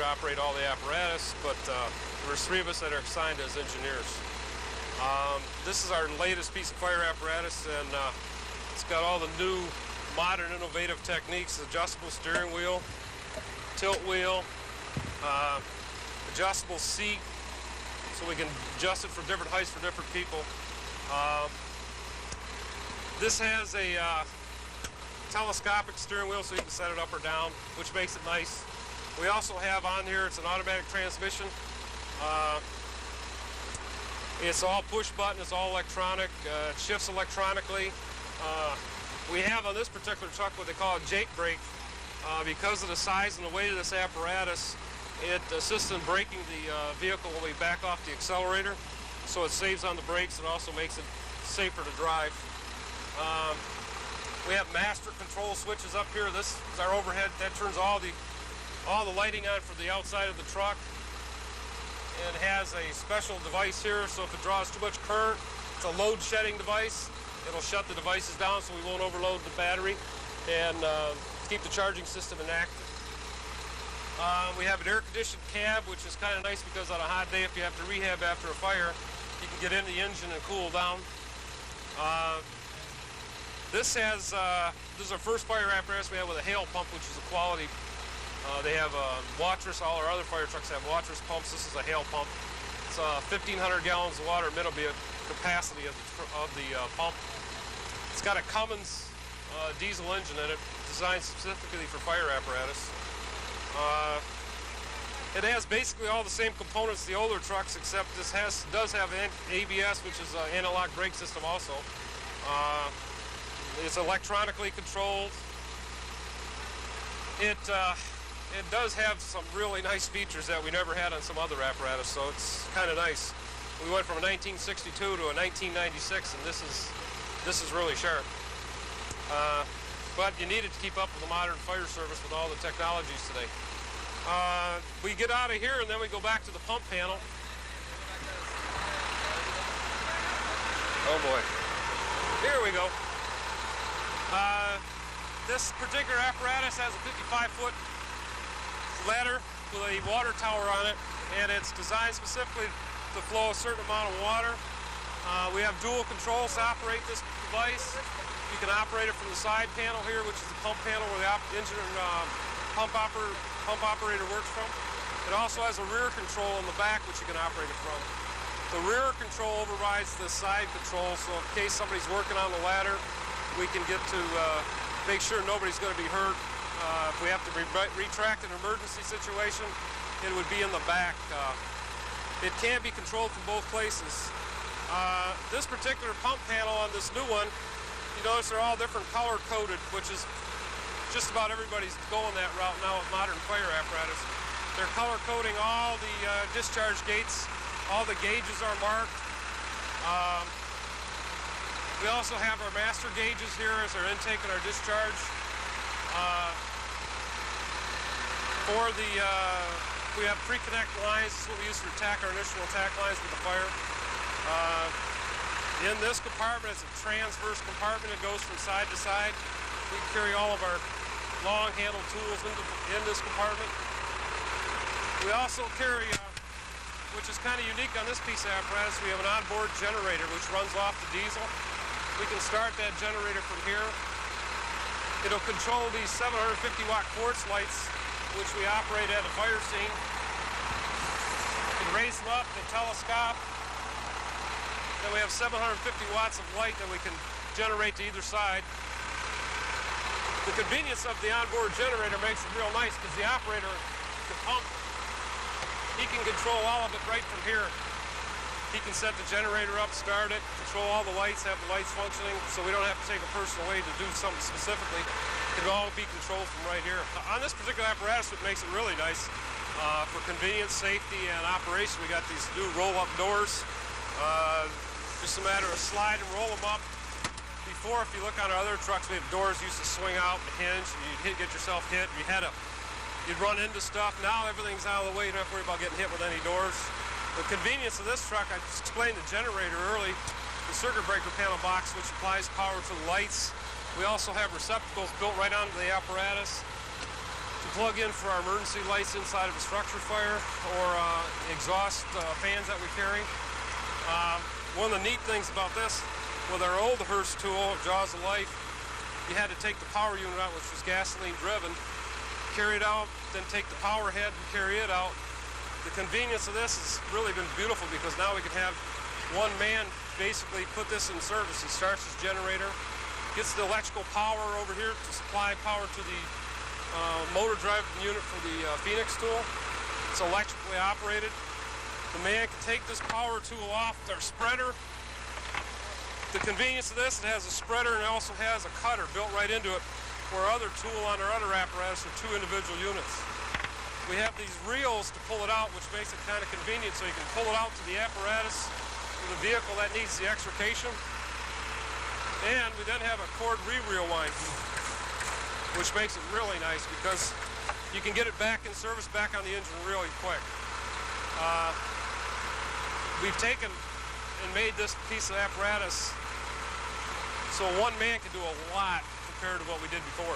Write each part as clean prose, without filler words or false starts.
operate all the apparatus, but there's 3 of us that are assigned as engineers. This is our latest piece of fire apparatus, and it's got all the new modern innovative techniques: adjustable steering wheel, tilt wheel, adjustable seat, so we can adjust it for different heights for different people. This has a telescopic steering wheel, so you can set it up or down, which makes it nice. We also have on here, it's an automatic transmission. It's all push button, it's all electronic, it shifts electronically. We have on this particular truck what they call a Jake brake. Because of the size and the weight of this apparatus, it assists in braking the vehicle when we back off the accelerator. So it saves on the brakes and also makes it safer to drive. We have master control switches up here. This is our overhead. That turns all the lighting on for the outside of the truck. And it has a special device here, so if it draws too much current, it's a load shedding device. It'll shut the devices down so we won't overload the battery and keep the charging system inactive. We have an air-conditioned cab, which is kind of nice because on a hot day, if you have to rehab after a fire, you can get in the engine and cool down. This is our first fire apparatus we have with a hail pump, which is a quality. They have Watrous. All our other fire trucks have Watrous pumps. This is a hail pump. It's 1,500 gallons of water minimum capacity of the pump. It's got a Cummins diesel engine in it, designed specifically for fire apparatus. It has basically all the same components as the older trucks, except this does have an ABS, which is an analog brake system also. It's electronically controlled. It does have some really nice features that we never had on some other apparatus, so it's kind of nice. We went from a 1962 to a 1996, and this is really sharp. But you need it to keep up with the modern fire service with all the technologies today. We get out of here, and then we go back to the pump panel. Oh boy. Here we go. This particular apparatus has a 55-foot ladder with a water tower on it, and it's designed specifically to flow a certain amount of water. We have dual controls to operate this device. You can operate it from the side panel here, which is the pump panel where the engine and pump operator works from. It also has a rear control in the back, which you can operate it from. The rear control overrides the side control, so in case somebody's working on the ladder, we can get to make sure nobody's going to be hurt. If we have to retract an emergency situation, it would be in the back. It can be controlled from both places. This particular pump panel on this new one, you notice they're all different color coded, which is just about everybody's going that route now with modern fire apparatus. They're color coding all the discharge gates. All the gauges are marked. We also have our master gauges here as our intake and our discharge. We have pre-connect lines. This is what we use to attack our initial attack lines with the fire. In this compartment, it's a transverse compartment. It goes from side to side. We carry all of our long-handled tools in this compartment. We also carry, which is kind of unique on this piece of apparatus, we have an onboard generator which runs off the diesel. We can start that generator from here. It'll control these 750-watt quartz lights, which we operate at a fire scene. We can raise them up, they telescope. Then we have 750 watts of light that we can generate to either side. The convenience of the onboard generator makes it real nice because the operator, the pump, he can control all of it right from here. He can set the generator up, start it, control all the lights, have the lights functioning, so we don't have to take a person away to do something specifically. It can all be controlled from right here. On this particular apparatus, what makes it really nice, for convenience, safety, and operation, we got these new roll-up doors. Just a matter of slide and roll them up. Before, if you look on our other trucks, we have doors used to swing out and hinge, and you'd get yourself hit, you'd run into stuff. Now everything's out of the way, you don't have to worry about getting hit with any doors. The convenience of this truck, I explained the generator early, the circuit breaker panel box, which applies power to the lights. We also have receptacles built right onto the apparatus. to plug in for our emergency lights inside of a structure fire or exhaust fans that we carry. One of the neat things about this, with our old Hurst tool, Jaws of Life, you had to take the power unit out, which was gasoline driven, carry it out, then take the power head and carry it out. The convenience of this has really been beautiful because now we can have one man basically put this in service. He starts his generator, gets the electrical power over here to supply power to the motor drive unit for the Phoenix tool. It's electrically operated. The man can take this power tool off their spreader. The convenience of this, it has a spreader and it also has a cutter built right into it, where our other tool on our other apparatus are 2 individual units. We have these reels to pull it out, which makes it kind of convenient, so you can pull it out to the apparatus for the vehicle that needs the extrication. And we then have a cord re-reel wind, which makes it really nice because you can get it back in service, back on the engine really quick. We've taken and made this piece of apparatus so one man can do a lot compared to what we did before.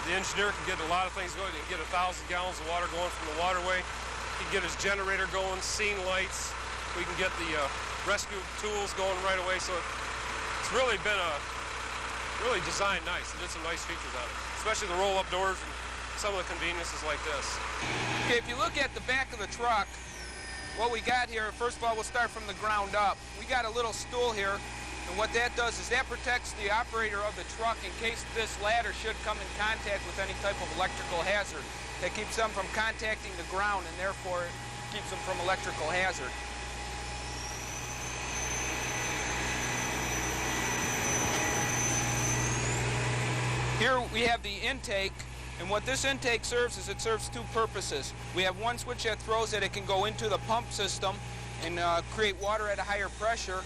The engineer can get a lot of things going. He can get 1,000 gallons of water going from the waterway. He can get his generator going, scene lights. We can get the rescue tools going right away. So it's really been really designed nice. It did some nice features on it, especially the roll-up doors and some of the conveniences like this. Okay, if you look at the back of the truck, what we got here, first of all, we'll start from the ground up. We got a little stool here, and what that does is that protects the operator of the truck in case this ladder should come in contact with any type of electrical hazard. That keeps them from contacting the ground, and therefore it keeps them from electrical hazard. Here we have the intake, and what this intake serves is it serves 2 purposes. We have one switch that throws that it can go into the pump system and create water at a higher pressure,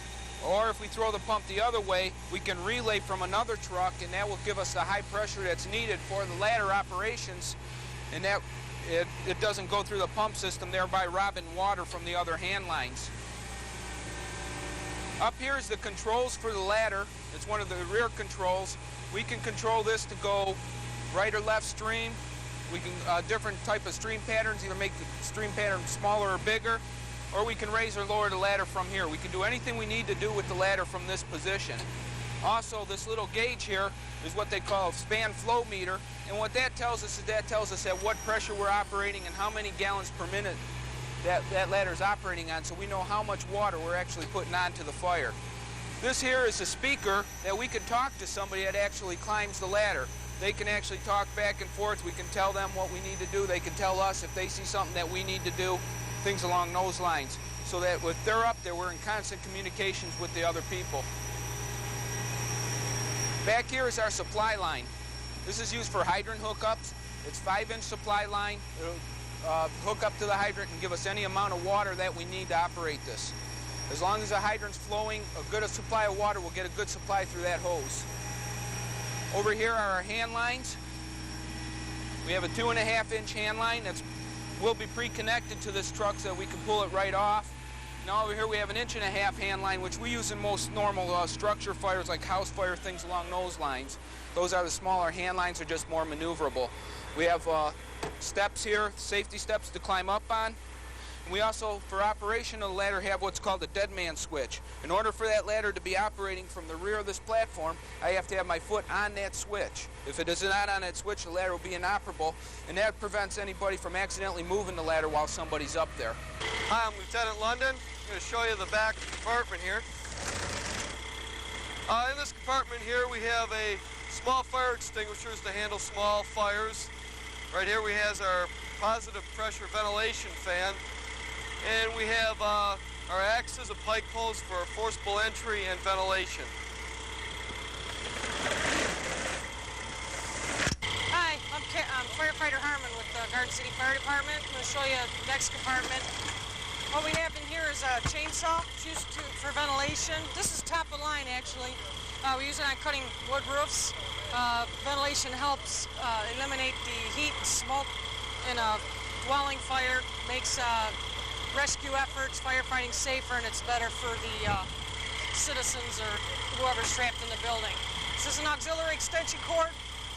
or if we throw the pump the other way, we can relay from another truck, and that will give us the high pressure that's needed for the ladder operations, and that it doesn't go through the pump system, thereby robbing water from the other hand lines. Up here is the controls for the ladder. It's one of the rear controls. We can control this to go right or left stream. We can different type of stream patterns, either make the stream pattern smaller or bigger, or we can raise or lower the ladder from here. We can do anything we need to do with the ladder from this position. Also, this little gauge here is what they call a span flow meter, and what that tells us is at what pressure we're operating and how many gallons per minute that ladder is operating on, so we know how much water we're actually putting onto the fire. This here is a speaker that we can talk to somebody that actually climbs the ladder. They can actually talk back and forth. We can tell them what we need to do. They can tell us if they see something that we need to do, things along those lines. So that if they're up there, we're in constant communications with the other people. Back here is our supply line. This is used for hydrant hookups. It's 5-inch supply line. It'll hook up to the hydrant and give us any amount of water that we need to operate this. As long as the hydrant's flowing, a good supply of water will get a good supply through that hose. Over here are our hand lines. We have a 2.5-inch hand line that will be pre-connected to this truck so that we can pull it right off. Now over here we have an 1.5-inch hand line, which we use in most normal structure fires like house fire, things along those lines. Those are the smaller hand lines, are just more maneuverable. We have steps here, safety steps to climb up on. And we also, for operation of the ladder, have what's called a dead man switch. In order for that ladder to be operating from the rear of this platform, I have to have my foot on that switch. If it is not on that switch, the ladder will be inoperable, and that prevents anybody from accidentally moving the ladder while somebody's up there. Hi, I'm Lieutenant London. I'm going to show you the back of the compartment here. In this compartment here, we have a small fire extinguishers to handle small fires. Right here we have our positive pressure ventilation fan. And we have our axes of pike poles for forcible entry and ventilation. Hi, I'm Firefighter Harmon with the Garden City Fire Department. I'm going to show you the next compartment. What we have in here is a chainsaw used for ventilation. This is top of the line, actually. We use it on cutting wood roofs. Ventilation helps eliminate the heat and smoke in a dwelling fire, makes rescue efforts, firefighting safer, and it's better for the citizens or whoever's trapped in the building. This is an auxiliary extension cord.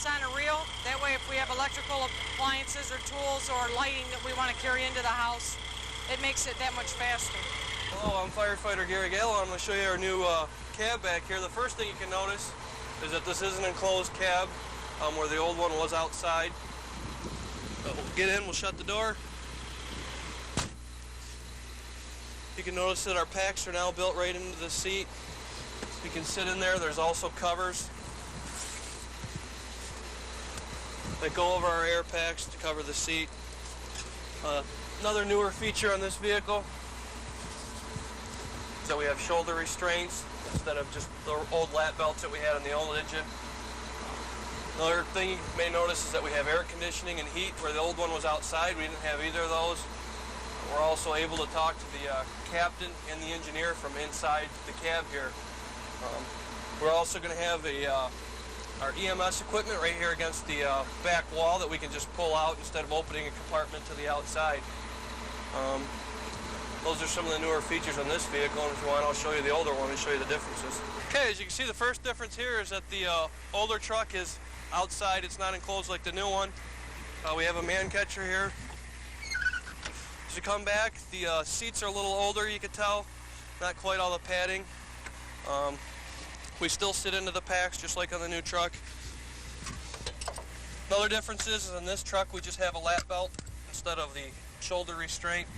it's on a reel. That way, if we have electrical appliances or tools or lighting that we want to carry into the house, it makes it that much faster. Hello, I'm firefighter Gary Gallo. I'm going to show you our new cab back here. The first thing you can notice is that this is an enclosed cab where the old one was outside. We'll get in, we'll shut the door. You can notice that our packs are now built right into the seat. You can sit in there. There's also covers that go over our air packs to cover the seat. Another newer feature on this vehicle is that we have shoulder restraints instead of just the old lat belts that we had on the old engine. Another thing you may notice is that we have air conditioning and heat where the old one was outside. We didn't have either of those. We're also able to talk to the captain and the engineer from inside the cab here. We're also going to have our EMS equipment right here against the back wall that we can just pull out instead of opening a compartment to the outside. Those are some of the newer features on this vehicle, and if you want, I'll show you the older one and show you the differences. Okay, as you can see, the first difference here is that the older truck is outside. It's not enclosed like the new one. We have a man catcher here. As you come back, the seats are a little older, you can tell. Not quite all the padding. We still sit into the packs just like on the new truck. Another difference is in this truck we just have a lat belt instead of the shoulder restraint.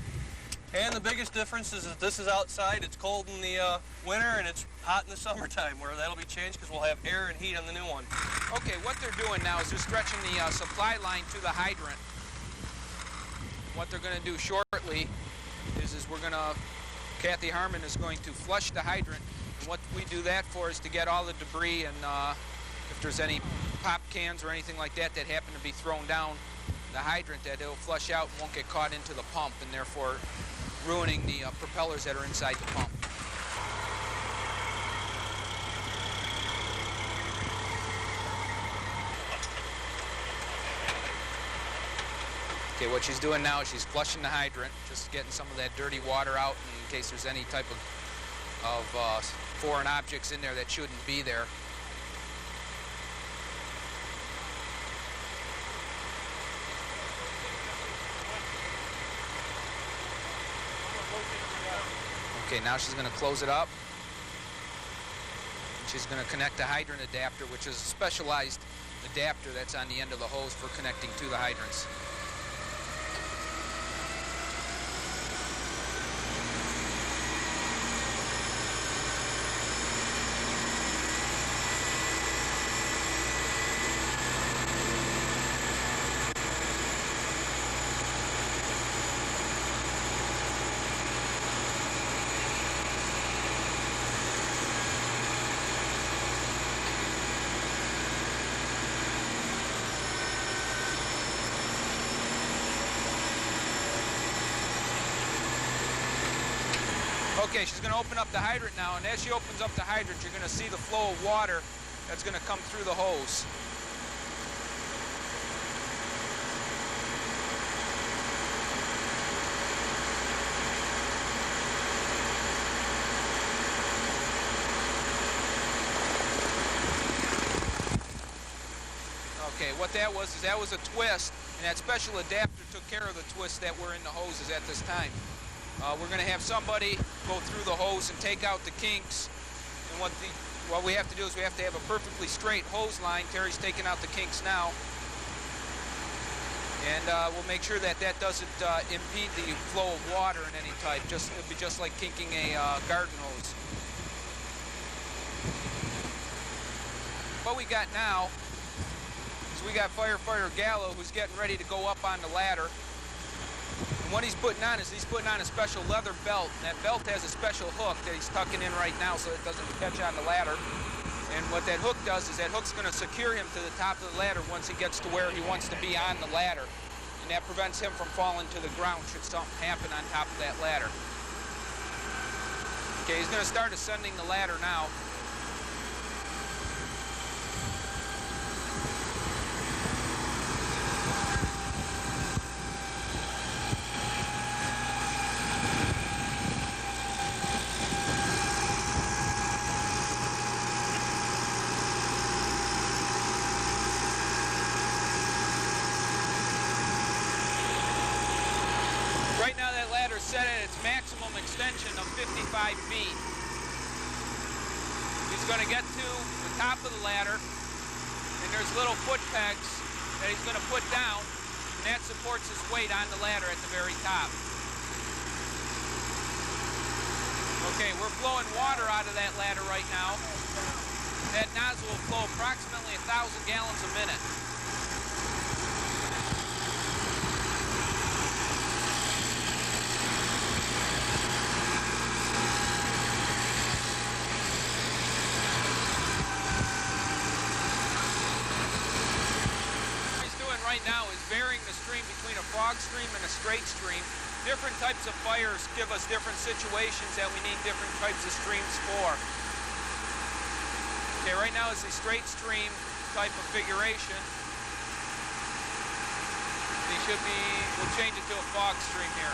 And the biggest difference is that this is outside. It's cold in the winter and it's hot in the summertime, where that'll be changed because we'll have air and heat on the new one. Okay, what they're doing now is they're stretching the supply line to the hydrant. What they're going to do shortly is Kathy Harmon is going to flush the hydrant. And what we do that for is to get all the debris and if there's any pop cans or anything like that that happen to be thrown down the hydrant, that it'll flush out and won't get caught into the pump and therefore ruining the propellers that are inside the pump. Okay, what she's doing now is she's flushing the hydrant, just getting some of that dirty water out in case there's any type of foreign objects in there that shouldn't be there. Okay, now she's going to close it up. She's going to connect the hydrant adapter, which is a specialized adapter that's on the end of the hose for connecting to the hydrants. Okay, she's going to open up the hydrant now, and as she opens up the hydrant, you're going to see the flow of water that's going to come through the hose. Okay, what that was is that was a twist, and that special adapter took care of the twists that were in the hoses at this time. We're going to have somebody go through the hose and take out the kinks. And what we have to do is we have to have a perfectly straight hose line. Terry's taking out the kinks now. And we'll make sure that that doesn't impede the flow of water in any type. It'll be just like kinking a garden hose. What we got now is we got firefighter Gallo who's getting ready to go up on the ladder. And what he's putting on is he's putting on a special leather belt. And that belt has a special hook that he's tucking in right now so it doesn't catch on the ladder. And what that hook does is that hook's going to secure him to the top of the ladder once he gets to where he wants to be on the ladder. And that prevents him from falling to the ground should something happen on top of that ladder. Okay, he's going to start ascending the ladder now. set at its maximum extension of 55 feet. He's going to get to the top of the ladder, and there's little foot pegs that he's going to put down, and that supports his weight on the ladder at the very top. Okay, we're blowing water out of that ladder right now. That nozzle will flow approximately 1,000 gallons a minute. Right now is varying the stream between a fog stream and a straight stream. Different types of fires give us different situations that we need different types of streams for. Okay, right now it's a straight stream type of configuration. We'll change it to a fog stream here.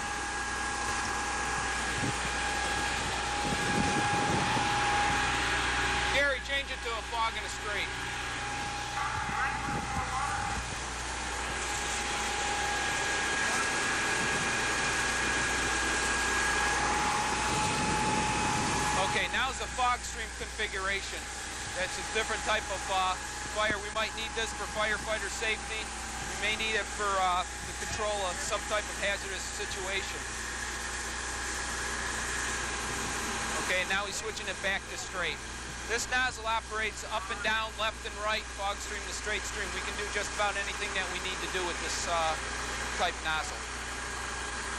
Gary, change it to a fog and a straight. Okay, now's the fog stream configuration. That's a different type of fire. We might need this for firefighter safety. We may need it for the control of some type of hazardous situation. Okay, now he's switching it back to straight. This nozzle operates up and down, left and right, fog stream to straight stream. We can do just about anything that we need to do with this type nozzle.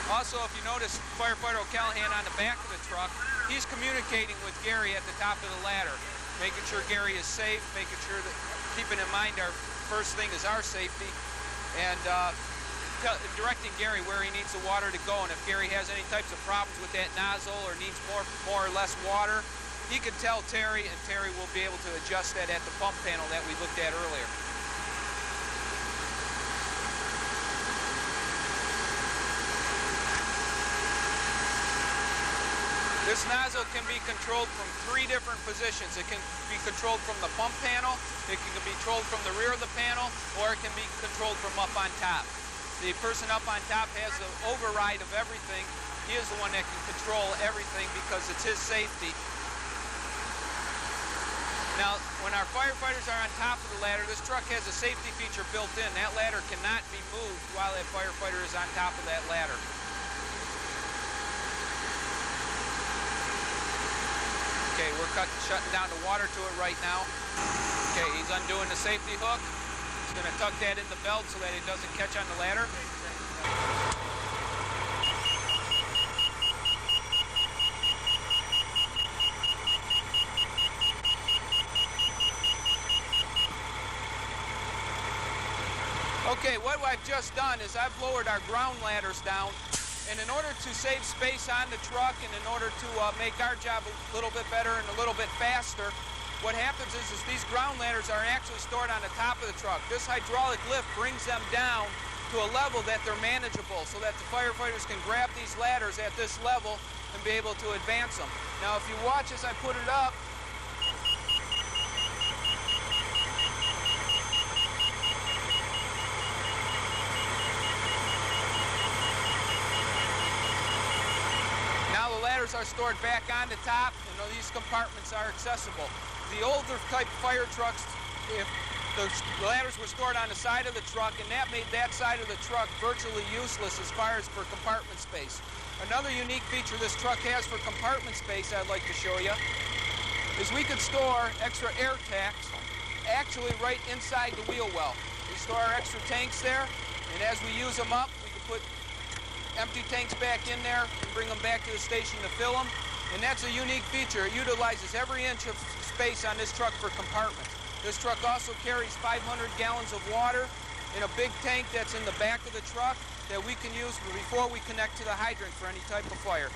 Also, if you notice Firefighter O'Callahan on the back of the truck, he's communicating with Gary at the top of the ladder, making sure Gary is safe, making sure that, keeping in mind our first thing is our safety, and directing Gary where he needs the water to go. And if Gary has any types of problems with that nozzle or needs more or less water, he can tell Terry, and Terry will be able to adjust that at the pump panel that we looked at earlier. This nozzle can be controlled from 3 different positions. It can be controlled from the pump panel, it can be controlled from the rear of the panel, or it can be controlled from up on top. The person up on top has the override of everything. He is the one that can control everything because it's his safety. Now, when our firefighters are on top of the ladder, this truck has a safety feature built in. That ladder cannot be moved while that firefighter is on top of that ladder. Okay, we're shutting down the water to it right now. Okay, he's undoing the safety hook. He's going to tuck that in the belt so that it doesn't catch on the ladder. Okay, what I've just done is I've lowered our ground ladders down. And in order to save space on the truck and in order to make our job a little bit better and a little bit faster, what happens is these ground ladders are actually stored on the top of the truck. This hydraulic lift brings them down to a level that they're manageable so that the firefighters can grab these ladders at this level and be able to advance them. Now, if you watch as I put it up, are stored back on the top, and these compartments are accessible. The older type fire trucks, if the ladders were stored on the side of the truck, and that made that side of the truck virtually useless as far as for compartment space. Another unique feature this truck has for compartment space I'd like to show you is we could store extra air tanks actually right inside the wheel well. We store our extra tanks there, and as we use them up, we can put empty tanks back in there and bring them back to the station to fill them. And that's a unique feature. It utilizes every inch of space on this truck for compartments. This truck also carries 500 gallons of water in a big tank that's in the back of the truck that we can use before we connect to the hydrant for any type of fire.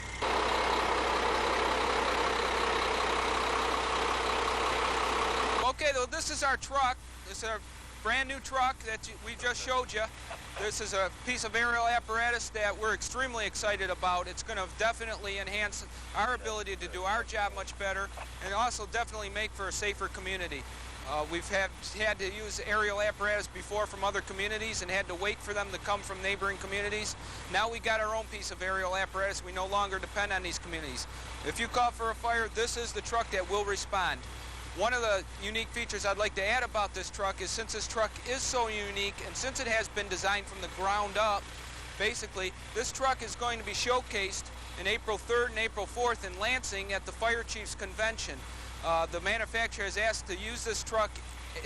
Okay, well, this is our truck. This is our brand new truck that we just showed you. This is a piece of aerial apparatus that we're extremely excited about. It's going to definitely enhance our ability to do our job much better and also definitely make for a safer community. We've had to use aerial apparatus before from other communities and had to wait for them to come from neighboring communities. Now we got our own piece of aerial apparatus. We no longer depend on these communities. If you call for a fire, this is the truck that will respond. One of the unique features I'd like to add about this truck is since this truck is so unique and since it has been designed from the ground up, basically, this truck is going to be showcased in April 3rd and April 4th in Lansing at the Fire Chiefs Convention. The manufacturer has asked to use this truck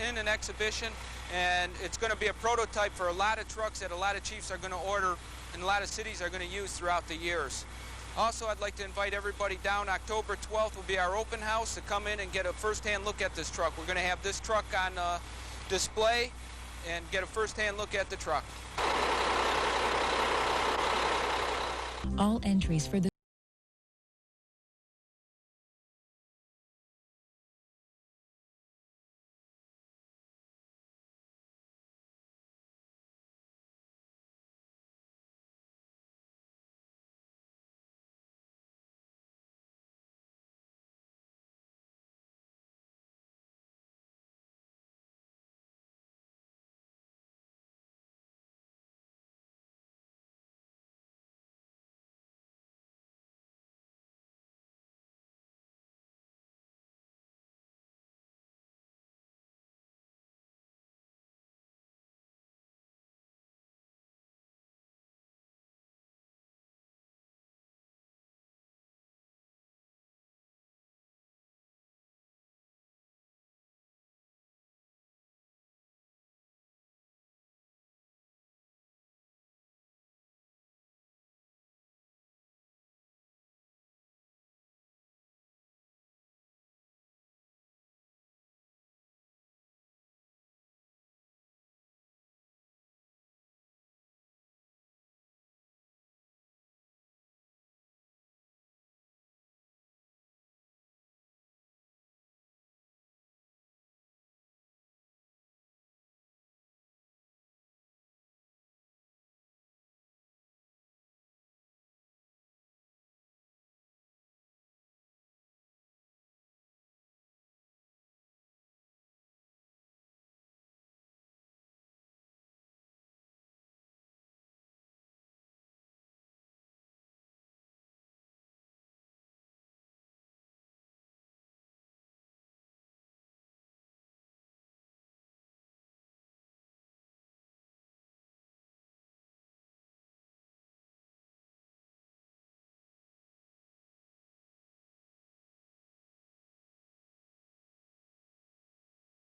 in an exhibition, and it's going to be a prototype for a lot of trucks that a lot of chiefs are going to order and a lot of cities are going to use throughout the years. Also, I'd like to invite everybody down. October 12th will be our open house to come in and get a first-hand look at this truck. We're going to have this truck on display and get a first-hand look at the truck. All entries for the